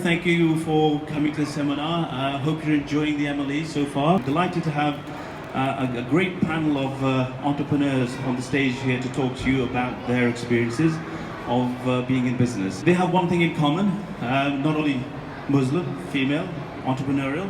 thank you for coming to the seminar. I hope you're enjoying the MLE so far. Delighted to have a great panel of entrepreneurs on the stage here to talk to you about their experiences of being in business. They have one thing in common, not only Muslim, female, entrepreneurial,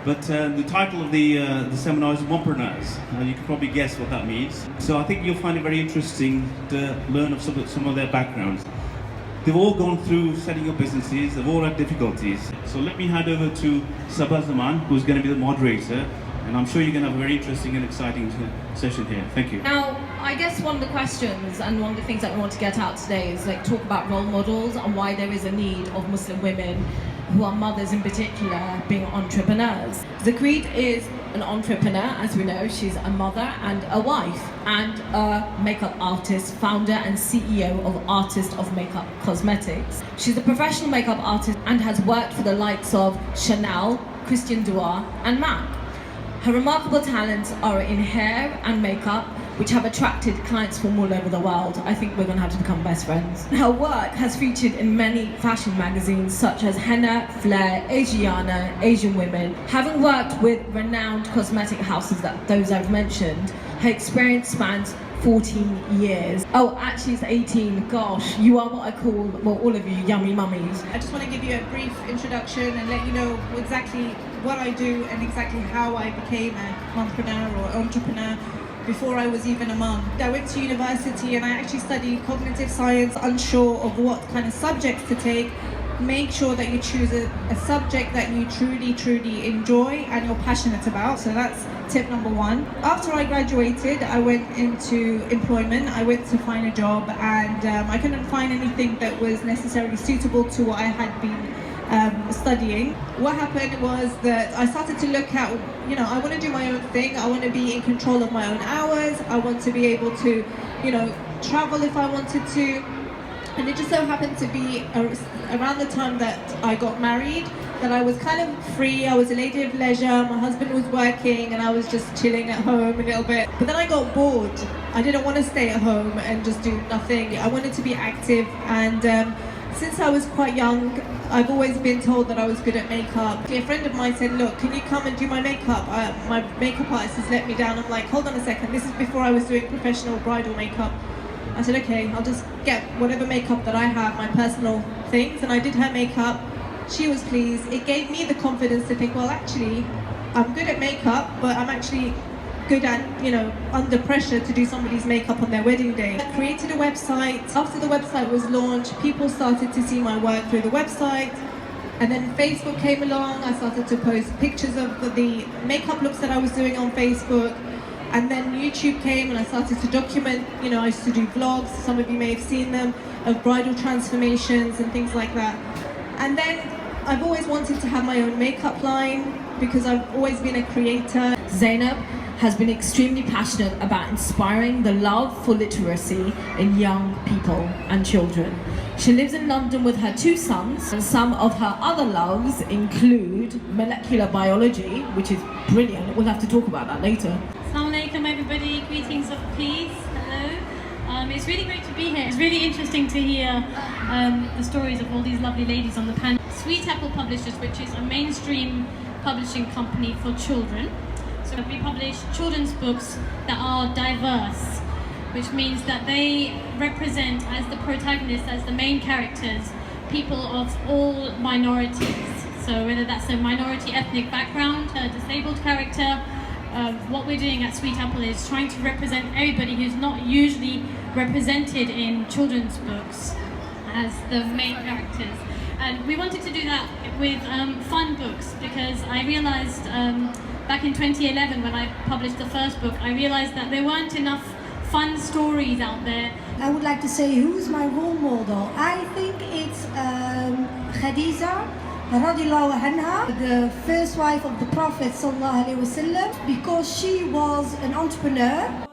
but the title of the seminar is Mompreneurs. You can probably guess what that means. So I think you'll find it very interesting to learn of some of their backgrounds. They've all gone through setting up businesses, they've all had difficulties. So let me hand over to Sabah Zaman, who's going to be the moderator, and I'm sure you're going to have a very interesting and exciting session here. Thank you. Now, I guess one of the questions and one of the things that we want to get out today is talk about role models and why there is a need of Muslim women who are mothers in particular being entrepreneurs. Zakreed is an entrepreneur, as we know. She's a mother and a wife and a makeup artist, founder and CEO of Artist of Makeup Cosmetics. She's a professional makeup artist and has worked for the likes of Chanel, Christian Dior and MAC. Her remarkable talents are in hair and makeup, which have attracted clients from all over the world. I think we're going to have to become best friends. Her work has featured in many fashion magazines such as Henna, Flair, Asiana, Asian Women. Having worked with renowned cosmetic houses, those I've mentioned, her experience spans 14 years. Oh, actually it's 18. Gosh, you are what I call, well, all of you, yummy mummies. I just want to give you a brief introduction and let you know exactly what I do and exactly how I became an entrepreneur or entrepreneur before I was even a mum. I went to university and I actually studied cognitive science, unsure of what kind of subjects to take. Make sure that you choose a subject that you truly enjoy and you're passionate about. So that's tip number one. After I graduated, I went into employment. I went to find a job and I couldn't find anything that was necessarily suitable to what I had been studying. What happened was that I started to look at, I want to do my own thing. I want to be in control of my own hours. I want to be able to, travel if I wanted to. And it just so happened to be around the time that I got married that I was kind of free. I was a lady of leisure. My husband was working and I was just chilling at home a little bit. But then I got bored. I didn't want to stay at home and just do nothing. I wanted to be active, and since I was quite young, I've always been told that I was good at makeup. A friend of mine said, look, can you come and do my makeup? My makeup artist has let me down. I'm like, hold on a second, this is before I was doing professional bridal makeup. I said, okay, I'll just get whatever makeup that I have, my personal things, and I did her makeup. She was pleased. It gave me the confidence to think, well, actually, I'm good at makeup, but I'm actually good at, under pressure to do somebody's makeup on their wedding day. I created a website. After the website was launched, people started to see my work through the website. And then Facebook came along. I started to post pictures of the makeup looks that I was doing on Facebook. And then YouTube came and I started to document, I used to do vlogs, some of you may have seen them, of bridal transformations and things like that. And then I've always wanted to have my own makeup line because I've always been a creator. Zainab has been extremely passionate about inspiring the love for literacy in young people and children. She lives in London with her 2 sons, and some of her other loves include molecular biology, which is brilliant. We'll have to talk about that later. Assalamu alaikum everybody, greetings of peace, hello. It's really great to be here. It's really interesting to hear the stories of all these lovely ladies on the panel. Sweet Apple Publishers, which is a mainstream publishing company for children. So we publish children's books that are diverse, which means that they represent as the protagonists, as the main characters, people of all minorities. So whether that's a minority ethnic background, a disabled character, what we're doing at Sweet Apple is trying to represent everybody who's not usually represented in children's books as the main characters. And we wanted to do that with fun books because I realized back in 2011 when I published the first book, I realized that there weren't enough fun stories out there. I would like to say who's my role model. I think it's Khadija radiallahu anha, the first wife of the Prophet sallallahu alaihi wasallam, because she was an entrepreneur.